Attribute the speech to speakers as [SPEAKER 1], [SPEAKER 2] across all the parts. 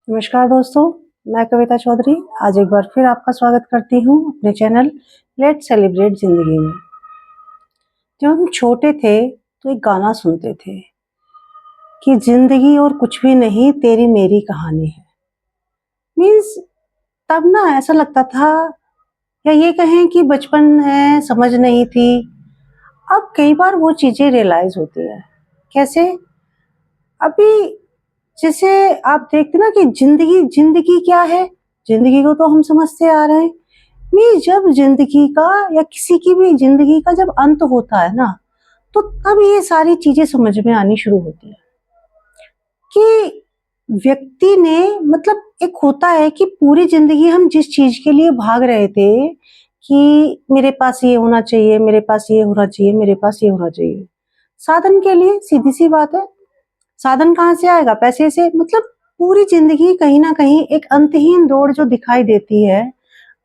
[SPEAKER 1] नमस्कार दोस्तों, मैं कविता चौधरी आज एक बार फिर आपका स्वागत करती हूँ अपने चैनल लेट्स सेलिब्रेट जिंदगी में। जब हम छोटे थे तो एक गाना सुनते थे कि जिंदगी और कुछ भी नहीं तेरी मेरी कहानी है। मीन्स तब ना ऐसा लगता था, या ये कहें कि बचपन है, समझ नहीं थी। अब कई बार वो चीजें रियलाइज होती है। कैसे? अभी जैसे आप देखते ना कि जिंदगी जिंदगी क्या है, जिंदगी को तो हम समझते आ रहे हैं। नहीं, जब जिंदगी का या किसी की भी जिंदगी का जब अंत होता है ना, तो तब ये सारी चीजें समझ में आनी शुरू होती है कि व्यक्ति ने मतलब एक होता है कि पूरी जिंदगी हम जिस चीज के लिए भाग रहे थे कि मेरे पास ये होना चाहिए, मेरे पास ये होना चाहिए, मेरे पास ये होना चाहिए, साधन के लिए, सीधी सी बात है। साधन कहाँ से आएगा? पैसे से। मतलब पूरी जिंदगी कहीं ना कहीं एक अंतहीन दौड़ जो दिखाई देती है,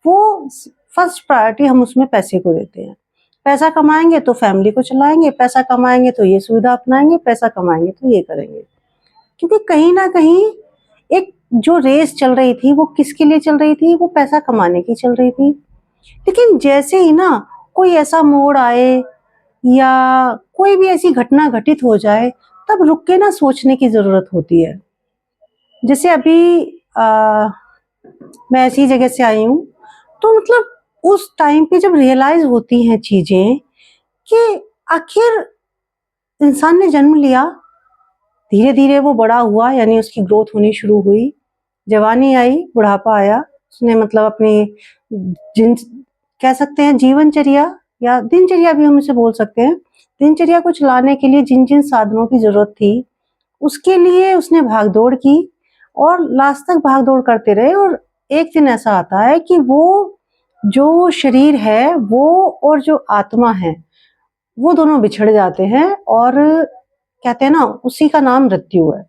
[SPEAKER 1] वो फर्स्ट प्रायोरिटी हम उसमें पैसे को देते हैं। पैसा कमाएंगे तो फैमिली को चलाएंगे, पैसा कमाएंगे तो ये सुविधा अपनाएंगे, पैसा कमाएंगे तो ये करेंगे। क्योंकि कहीं ना कहीं एक जो रेस चल रही थी वो किसके लिए चल रही थी? वो पैसा कमाने की चल रही थी। लेकिन जैसे ही ना कोई ऐसा मोड़ आए या कोई भी ऐसी घटना घटित हो जाए, तब रुक के ना सोचने की जरूरत होती है। जैसे अभी मैं ऐसी जगह से आई हूँ, तो मतलब उस टाइम पे जब रियलाइज होती हैं चीजें कि आखिर इंसान ने जन्म लिया, धीरे धीरे वो बड़ा हुआ, यानी उसकी ग्रोथ होनी शुरू हुई, जवानी आई, बुढ़ापा आया, उसने मतलब अपनी जिन कह सकते हैं जीवनचर्या या दिनचर्या भी हम इसे बोल सकते हैं, दिनचर्या को चलाने के लिए जिन जिन साधनों की जरूरत थी उसके लिए उसने भागदौड़ की और लास्ट तक भागदौड़ करते रहे। और एक दिन ऐसा आता है कि वो जो शरीर है वो और जो आत्मा है वो दोनों बिछड़ जाते हैं, और कहते हैं ना उसी का नाम मृत्यु है।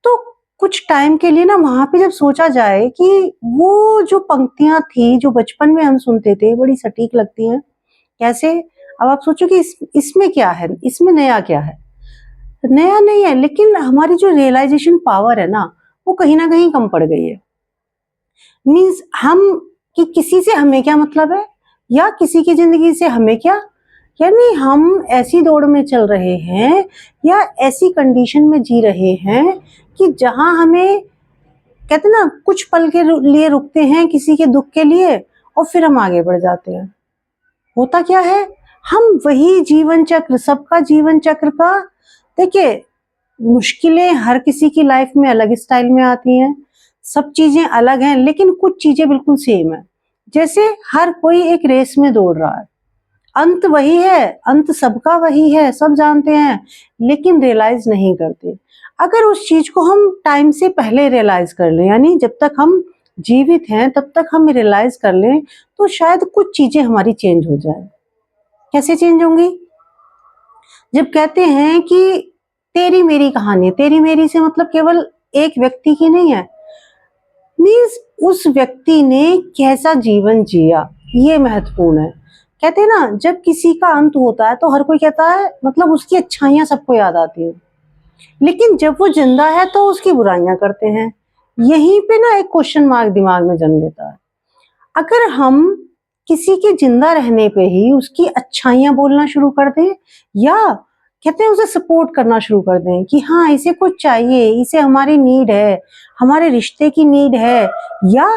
[SPEAKER 1] तो कुछ टाइम के लिए ना वहां पे जब सोचा जाए कि वो जो पंक्तियां थी जो बचपन में हम सुनते थे बड़ी सटीक लगती हैं। कैसे? अब आप सोचो कि इसमें क्या है, इसमें नया क्या है? नया नहीं है, लेकिन हमारी जो रियलाइजेशन पावर है ना वो कहीं ना कहीं कम पड़ गई है। मीन्स हम कि किसी से हमें क्या मतलब है, या किसी की जिंदगी से हमें क्या, यानी हम ऐसी दौड़ में चल रहे हैं या ऐसी कंडीशन में जी रहे हैं कि जहां हमें कहते ना कुछ पल के लिए रुकते हैं किसी के दुख के लिए और फिर हम आगे बढ़ जाते हैं। होता क्या है, हम वही जीवन चक्र, सबका जीवन चक्र का, देखिए मुश्किलें हर किसी की लाइफ में अलग स्टाइल में आती हैं, सब चीजें अलग हैं, लेकिन कुछ चीजें बिल्कुल सेम है। जैसे हर कोई एक रेस में दौड़ रहा है, अंत वही है, अंत सबका वही है, सब जानते हैं, लेकिन रियलाइज नहीं करते। अगर उस चीज को हम टाइम से पहले रियलाइज कर लें, यानी जब तक हम जीवित हैं तब तक हम रियलाइज कर लें, तो शायद कुछ चीजें हमारी चेंज हो जाए। कैसे चेंज होंगी? जब कहते हैं कि तेरी मेरी कहानी, तेरी मेरी से मतलब केवल एक व्यक्ति की नहीं है, मीन्स उस व्यक्ति ने कैसा जीवन जिया, ये महत्वपूर्ण है। कहते हैं ना जब किसी का अंत होता है तो हर कोई कहता है मतलब उसकी अच्छाइयां सबको याद आती हैं, लेकिन जब वो जिंदा है तो उसकी बुराइयां करते हैं। यहीं पे ना एक क्वेश्चन मार्क दिमाग में जन्म लेता है। अगर हम किसी के जिंदा रहने पे ही उसकी अच्छाइयां बोलना शुरू कर दें, या कहते हैं उसे सपोर्ट करना शुरू कर दें कि हाँ इसे कुछ चाहिए, इसे हमारी नीड है, हमारे रिश्ते की नीड है, या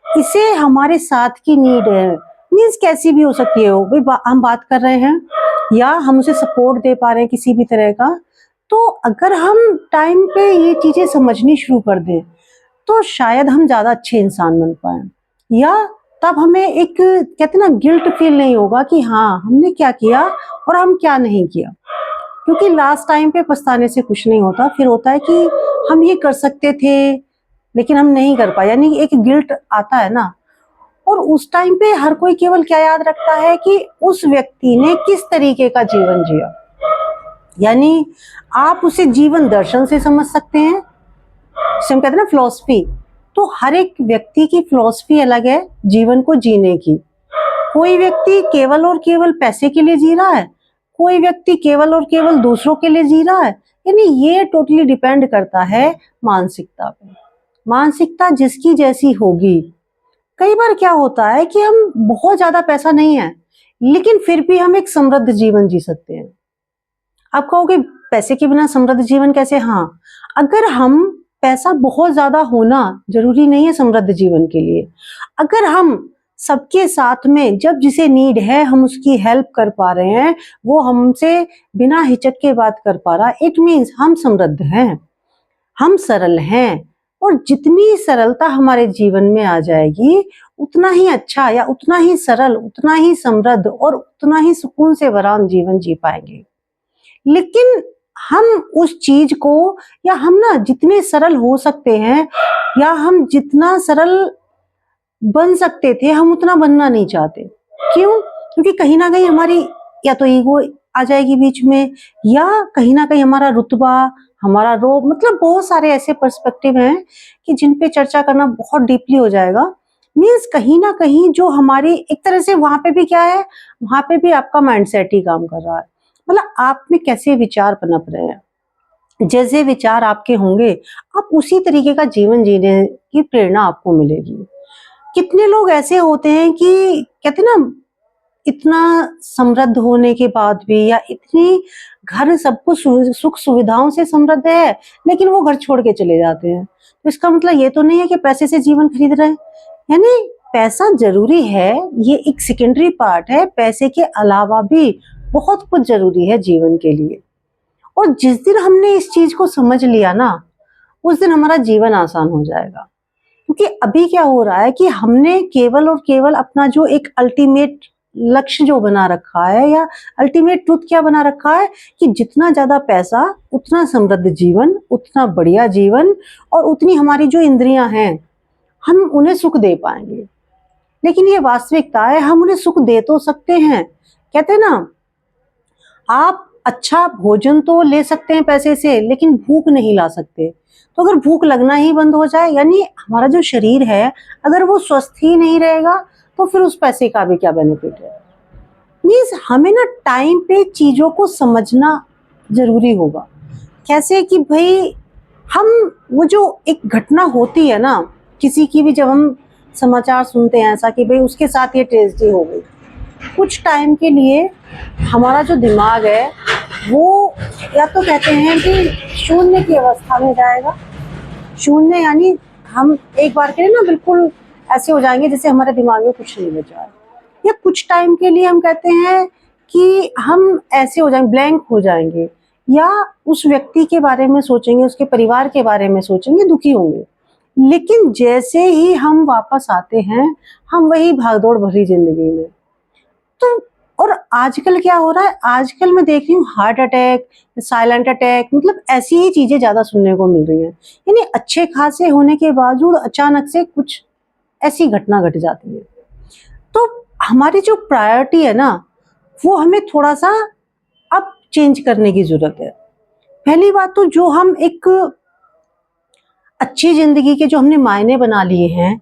[SPEAKER 1] इसे हमारे साथ की नीड है, मीन्स कैसी भी हो सकती है वो भाई, हम बात कर रहे हैं या हम उसे सपोर्ट दे पा रहे हैं किसी भी तरह का, तो अगर हम टाइम पे ये चीजें समझनी शुरू कर दें तो शायद हम ज्यादा अच्छे इंसान बन पाए, या तब हमें एक कहते ना गिल्ट फील नहीं होगा कि हाँ हमने क्या किया और हम क्या नहीं किया। क्योंकि लास्ट टाइम पे पछताने से कुछ नहीं होता, फिर होता है कि हम ये कर सकते थे लेकिन हम नहीं कर पाए, यानी एक गिल्ट आता है ना। और उस टाइम पे हर कोई केवल क्या याद रखता है कि उस व्यक्ति ने किस तरीके का जीवन जिया, यानी आप उसे जीवन दर्शन से समझ सकते हैं, जिसे हम कहते हैं ना फिलॉसफी। तो हर एक व्यक्ति की फिलॉसफी अलग है जीवन को जीने की। कोई व्यक्ति केवल और केवल पैसे के लिए जी रहा है, कोई व्यक्ति केवल और केवल दूसरों के लिए जी रहा है, यानी ये टोटली डिपेंड करता है मानसिकता पे। मानसिकता जिसकी जैसी होगी। कई बार क्या होता है कि हम बहुत ज्यादा पैसा नहीं है, लेकिन फिर भी हम एक समृद्ध जीवन जी सकते हैं। आप कहोगे पैसे के बिना समृद्ध जीवन कैसे? हाँ, अगर हम पैसा बहुत ज्यादा होना जरूरी नहीं है समृद्ध जीवन के लिए। अगर हम सबके साथ में जब जिसे नीड है हम उसकी हेल्प कर पा रहे हैं, वो हमसे बिना हिचक के बात कर पा रहा, इट मीन्स हम समृद्ध हैं, हम सरल हैं। और जितनी सरलता हमारे जीवन में आ जाएगी, उतना ही अच्छा या उतना ही सरल, उतना ही समृद्ध और उतना ही सुकून से भरा हम जीवन जी पाएंगे। लेकिन हम उस चीज को, या हम ना जितने सरल हो सकते हैं या हम जितना सरल बन सकते थे, हम उतना बनना नहीं चाहते। क्यों? क्योंकि कहीं ना कहीं हमारी या तो ईगो आ जाएगी बीच में, या कहीं ना कहीं हमारा रुतबा, हमारा रोब, मतलब बहुत सारे ऐसे पर्सपेक्टिव हैं कि जिन पे चर्चा करना बहुत डीपली हो जाएगा। मीन्स कहीं ना कहीं जो हमारी एक तरह से वहां पे भी क्या है, वहां पे भी आपका माइंडसेट ही काम कर रहा है। मतलब आप में कैसे विचार पनप रहे हैं, जैसे विचार आपके होंगे आप उसी तरीके का जीवन जीने की प्रेरणा आपको मिलेगी। कितने लोग ऐसे होते हैं कि कहते हैं ना, इतना समृद्ध होने के बाद भी, या इतनी घर सब कुछ सुख सुविधाओं से समृद्ध है, लेकिन वो घर छोड़ के चले जाते हैं। तो इसका मतलब ये तो नहीं है कि पैसे से जीवन खरीद रहे हैं। यानी पैसा जरूरी है, ये एक सेकेंडरी पार्ट है, पैसे के अलावा भी बहुत कुछ जरूरी है जीवन के लिए। और जिस दिन हमने इस चीज को समझ लिया ना, उस दिन हमारा जीवन आसान हो जाएगा। क्योंकि अभी क्या हो रहा है कि हमने केवल और केवल अपना जो एक अल्टीमेट लक्ष्य जो बना रखा है, या अल्टीमेट ट्रुथ क्या बना रखा है कि जितना ज्यादा पैसा उतना समृद्ध जीवन, उतना बढ़िया जीवन, और उतनी हमारी जो इंद्रियां हैं हम उन्हें सुख दे पाएंगे। लेकिन ये वास्तविकता है, हम उन्हें सुख दे तो सकते हैं। कहते हैं ना, आप अच्छा भोजन तो ले सकते हैं पैसे से, लेकिन भूख नहीं ला सकते। तो अगर भूख लगना ही बंद हो जाए, यानी हमारा जो शरीर है अगर वो स्वस्थ ही नहीं रहेगा, तो फिर उस पैसे का भी क्या बेनिफिट है। मीन्स हमें ना टाइम पे चीजों को समझना जरूरी होगा। कैसे कि भाई हम, वो जो एक घटना होती है ना किसी की भी, जब हम समाचार सुनते हैं ऐसा कि भाई उसके साथ ये ट्रेजेडी हो गई, कुछ टाइम के लिए हमारा जो दिमाग है वो, या तो कहते हैं कि शून्य की अवस्था में जाएगा। शून्य यानी हम एक बार के लिए ना बिल्कुल ऐसे हो जाएंगे जैसे हमारे दिमाग में कुछ नहीं बचा है। या कुछ टाइम के लिए हम कहते हैं कि हम ऐसे हो जाएंगे, ब्लैंक हो जाएंगे, या उस व्यक्ति के बारे में सोचेंगे, उसके परिवार के बारे में सोचेंगे, दुखी होंगे। लेकिन जैसे ही हम वापस आते हैं, हम वही भागदौड़ भरी जिंदगी में। तो और आजकल क्या हो रहा है, आजकल मैं देख रही हूँ हार्ट अटैक, साइलेंट अटैक, मतलब ऐसी ही चीजें ज्यादा सुनने को मिल रही हैं। यानी अच्छे खासे होने के बावजूद अचानक से कुछ ऐसी घटना घट जाती है। तो हमारी जो प्रायोरिटी है ना, वो हमें थोड़ा सा अब चेंज करने की जरूरत है। पहली बात तो जो हम एक अच्छी जिंदगी के जो हमने मायने बना लिए हैं,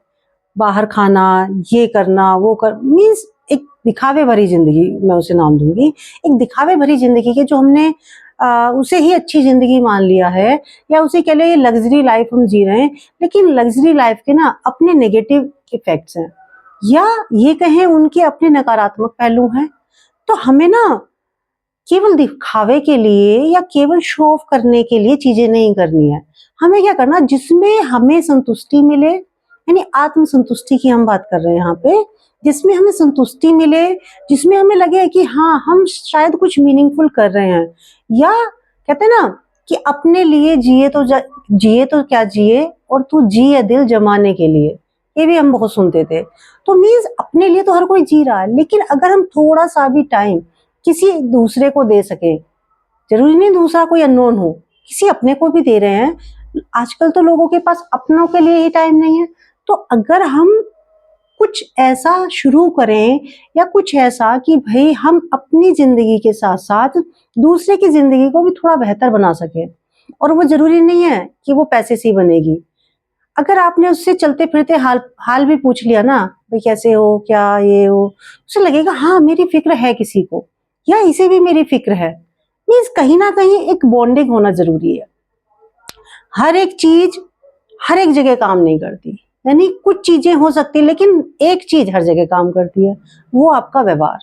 [SPEAKER 1] बाहर खाना, ये करना, वो कर, मीन्स एक दिखावे भरी जिंदगी, मैं उसे नाम दूंगी, एक दिखावे भरी जिंदगी के जो हमने उसे ही अच्छी जिंदगी मान लिया है, या उसे कह ले लग्जरी लाइफ हम जी रहे हैं। लेकिन लग्जरी लाइफ के ना अपने नेगेटिव इफेक्ट्स हैं, या ये कहें उनके अपने नकारात्मक पहलू हैं। तो हमें ना केवल दिखावे के लिए या केवल शो ऑफ करने के लिए चीजें नहीं करनी है। हमें क्या करना, जिसमें हमें संतुष्टि मिले, यानी आत्म संतुष्टि की हम बात कर रहे हैं यहाँ पे, जिसमें हमें संतुष्टि मिले, जिसमें हमें लगे कि हाँ हम शायद कुछ मीनिंगफुल कर रहे हैं। या कहते हैं ना कि अपने लिए जिए तो जिए तो क्या जिए, और तू जिए दिल जमाने के लिए, ये भी हम बहुत सुनते थे। तो मीन्स अपने लिए तो हर कोई जी रहा है, लेकिन अगर हम थोड़ा सा भी टाइम किसी दूसरे को दे सके, जरूरी नहीं दूसरा कोई अननोन हो, किसी अपने को भी दे रहे हैं। आजकल तो लोगों के पास अपनों के लिए ही टाइम नहीं है। तो अगर हम कुछ ऐसा शुरू करें, या कुछ ऐसा कि भाई हम अपनी जिंदगी के साथ साथ दूसरे की जिंदगी को भी थोड़ा बेहतर बना सके, और वो जरूरी नहीं है कि वो पैसे से ही बनेगी। अगर आपने उससे चलते फिरते हाल भी पूछ लिया ना, भाई कैसे हो, क्या ये हो, उसे लगेगा हाँ मेरी फिक्र है किसी को, या इसे भी मेरी फिक्र है। मीन्स कहीं ना कहीं एक बॉन्डिंग होना जरूरी है। हर एक चीज हर एक जगह काम नहीं करती, यानी कुछ चीजें हो सकती लेकिन एक चीज हर जगह काम करती है, वो आपका व्यवहार।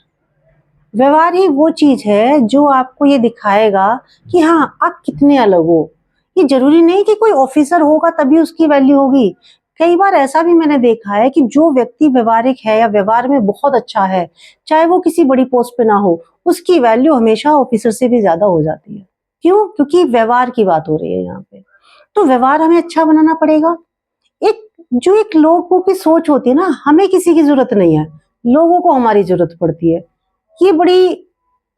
[SPEAKER 1] व्यवहार ही वो चीज है जो आपको ये दिखाएगा कि हाँ आप कितने अलग हो। ये जरूरी नहीं कि कोई ऑफिसर होगा तभी उसकी वैल्यू होगी। कई बार ऐसा भी मैंने देखा है कि जो व्यक्ति व्यवहारिक है या व्यवहार में बहुत अच्छा है, चाहे वो किसी बड़ी पोस्ट पे ना हो, उसकी वैल्यू हमेशा ऑफिसर से भी ज्यादा हो जाती है। क्यों? क्योंकि व्यवहार की बात हो रही है यहाँ पे। तो व्यवहार हमें अच्छा बनाना पड़ेगा। एक जो एक लोगों की सोच होती है ना, हमें किसी की जरूरत नहीं है, लोगों को हमारी जरूरत पड़ती है, ये बड़ी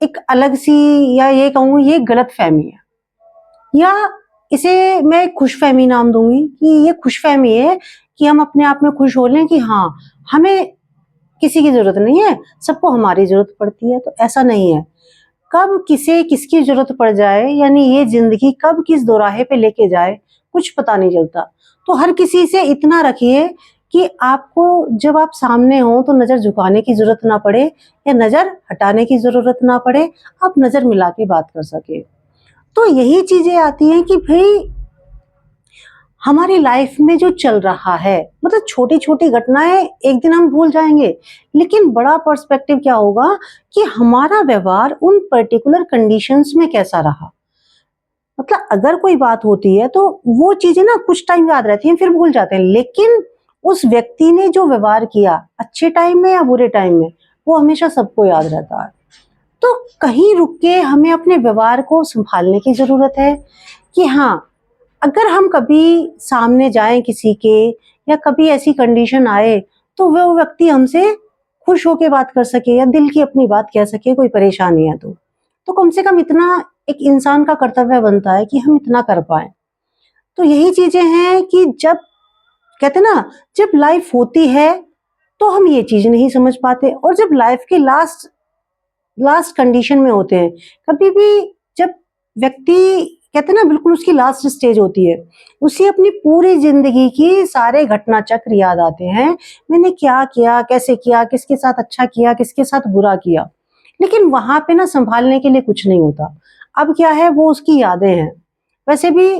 [SPEAKER 1] एक अलग सी, या ये कहूँ ये गलत फहमी है, या इसे मैं खुशफहमी नाम दूंगी कि ये खुशफहमी है कि हम अपने आप में खुश हो लें कि हाँ हमें किसी की जरूरत नहीं है, सबको हमारी जरूरत पड़ती है। तो ऐसा नहीं है, कब किसे किसकी जरूरत पड़ जाए, यानी ये जिंदगी कब किस दोराहे पे लेके जाए कुछ पता नहीं चलता। तो हर किसी से इतना रखिए कि आपको जब आप सामने हो तो नजर झुकाने की जरूरत ना पड़े या नजर हटाने की जरूरत ना पड़े, आप नजर मिला के बात कर सके। तो यही चीजें आती हैं कि भाई हमारी लाइफ में जो चल रहा है, मतलब छोटी छोटी घटनाएं एक दिन हम भूल जाएंगे, लेकिन बड़ा पर्सपेक्टिव क्या होगा कि हमारा व्यवहार उन पर्टिकुलर कंडीशंस में कैसा रहा। मतलब अगर कोई बात होती है तो वो चीजें ना कुछ टाइम याद रहती हैं फिर भूल जाते हैं, लेकिन उस व्यक्ति ने जो व्यवहार किया अच्छे टाइम में या बुरे टाइम में, वो हमेशा सबको याद रहता है। तो कहीं रुक के हमें अपने व्यवहार को संभालने की जरूरत है कि हाँ अगर हम कभी सामने जाएं किसी के, या कभी ऐसी कंडीशन आए तो वो व्यक्ति हमसे खुश होके बात कर सके या दिल की अपनी बात कह सके, कोई परेशानी है तो कम से कम इतना एक इंसान का कर्तव्य बनता है कि हम इतना कर पाए। तो यही चीजें हैं कि जब कहते ना, जब लाइफ होती है तो हम ये चीज नहीं समझ पाते, और जब लाइफ के लास्ट लास्ट कंडीशन में होते हैं, कभी भी जब व्यक्ति कहते ना बिल्कुल उसकी लास्ट स्टेज होती है, उसे अपनी पूरी जिंदगी की सारे घटना चक्र याद आते हैं, मैंने क्या किया, कैसे किया, किसके साथ अच्छा किया, किसके साथ बुरा किया, लेकिन वहां पे ना संभालने के लिए कुछ नहीं होता। अब क्या है, वो उसकी यादें हैं। वैसे भी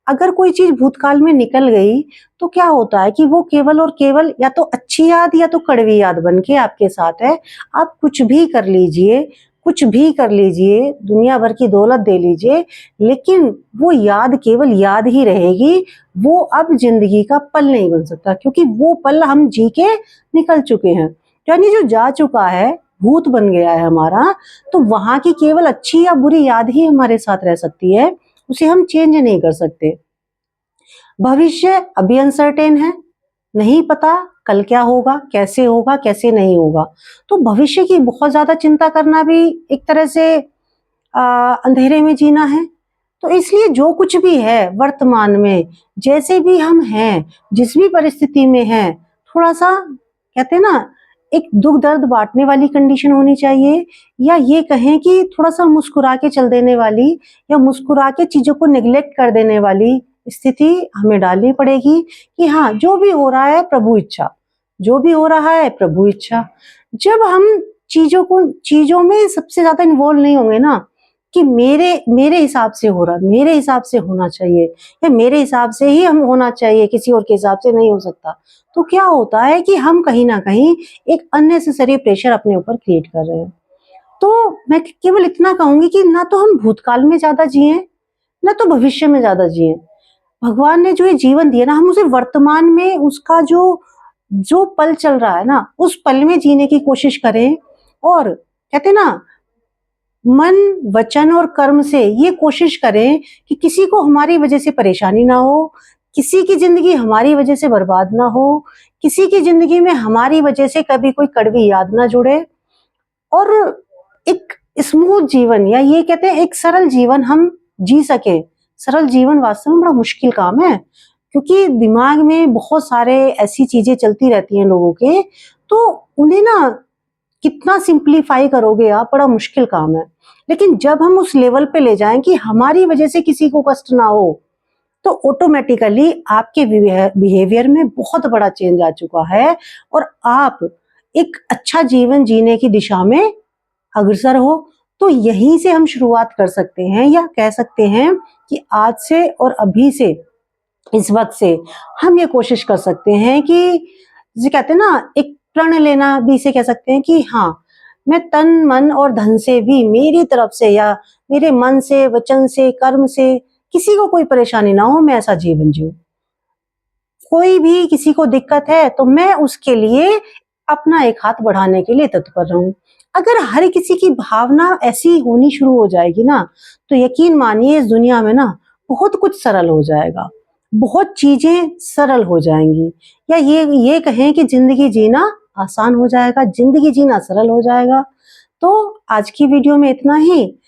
[SPEAKER 1] अगर कोई चीज भूतकाल में निकल गई तो क्या होता है कि वो केवल और केवल या तो अच्छी याद या तो कड़वी याद बन के आपके साथ है। आप कुछ भी कर लीजिए, कुछ भी कर लीजिए, दुनिया भर की दौलत दे लीजिए, लेकिन वो याद केवल याद ही रहेगी, वो अब जिंदगी का पल नहीं बन सकता, क्योंकि वो पल हम जी के निकल चुके हैं। यानी जो जा चुका है, भूत बन गया है हमारा, तो वहां की केवल अच्छी या बुरी याद ही हमारे साथ रह सकती है, उसे हम चेंज नहीं कर सकते। भविष्य अभी अनसर्टेन है, नहीं पता कल क्या होगा, कैसे नहीं होगा। तो भविष्य की बहुत ज्यादा चिंता करना भी एक तरह से अंधेरे में जीना है। तो इसलिए जो कुछ भी है वर्तमान में, जैसे भी हम हैं, जिस भी परिस्थिति में हैं, थोड़ा सा कहते हैं ना एक दुख दर्द बांटने वाली कंडीशन होनी चाहिए, या ये कहें कि थोड़ा सा मुस्कुरा के चल देने वाली, या मुस्कुरा के चीजों को निग्लेक्ट कर देने वाली स्थिति हमें डालनी पड़ेगी कि हाँ जो भी हो रहा है प्रभु इच्छा, जो भी हो रहा है प्रभु इच्छा। जब हम चीजों में सबसे ज्यादा इन्वॉल्व नहीं होंगे ना, कि मेरे मेरे हिसाब से हो रहा, मेरे हिसाब से होना चाहिए, या मेरे हिसाब से ही हम होना चाहिए, किसी और के हिसाब से नहीं हो सकता, तो क्या होता है कि हम कहीं ना कहीं एक अननेसेसरी प्रेशर अपने ऊपर क्रिएट कर रहे हैं। तो मैं केवल इतना कहूंगी कि ना तो हम भूतकाल में ज्यादा जिए, ना तो भविष्य में ज्यादा जिए। भगवान ने जो ये जीवन दिया ना, हम उसे वर्तमान में उसका जो जो पल चल रहा है ना, उस पल में जीने की कोशिश करें। और कहते ना, मन वचन और कर्म से ये कोशिश करें कि किसी को हमारी वजह से परेशानी ना हो, किसी की जिंदगी हमारी वजह से बर्बाद ना हो, किसी की जिंदगी में हमारी वजह से कभी कोई कड़वी याद ना जुड़े, और एक स्मूथ जीवन, या ये कहते हैं एक सरल जीवन हम जी सके। सरल जीवन वास्तव में बड़ा मुश्किल काम है, क्योंकि दिमाग में बहुत सारे ऐसी चीजें चलती रहती हैं लोगों के, तो उन्हें ना कितना सिंप्लीफाई करोगे आप, बड़ा मुश्किल काम है। लेकिन जब हम उस लेवल पे ले जाएं कि हमारी वजह से किसी को कष्ट ना हो, तो ऑटोमेटिकली आपके बिहेवियर में बहुत बड़ा चेंज आ चुका है, और आप एक अच्छा जीवन जीने की दिशा में अग्रसर हो। तो यहीं से हम शुरुआत कर सकते हैं, या कह सकते हैं कि आज से और अभी से इस वक्त से हम ये कोशिश कर सकते हैं कि जिसे कहते हैं ना, एक प्रण लेना भी इसे कह सकते हैं कि हाँ, मैं तन मन और धन से भी मेरी तरफ से या मेरे मन से, वचन से, कर्म से किसी को कोई परेशानी ना हो, मैं ऐसा जीवन जीऊं। कोई भी किसी को दिक्कत है तो मैं उसके लिए अपना एक हाथ बढ़ाने के लिए तत्पर रहूं। अगर हर किसी की भावना ऐसी होनी शुरू हो जाएगी ना, तो यकीन मानिए इस दुनिया में ना बहुत कुछ सरल हो जाएगा, बहुत चीजें सरल हो जाएंगी, या ये कहें कि जिंदगी जीना आसान हो जाएगा, जिंदगी जीना सरल हो जाएगा। तो आज की वीडियो में इतना ही।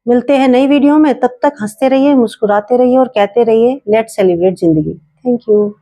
[SPEAKER 1] मिलते हैं नई वीडियो में, तब तक हंसते रहिए, मुस्कुराते रहिए और कहते रहिए लेट्स सेलिब्रेट जिंदगी। Thank you.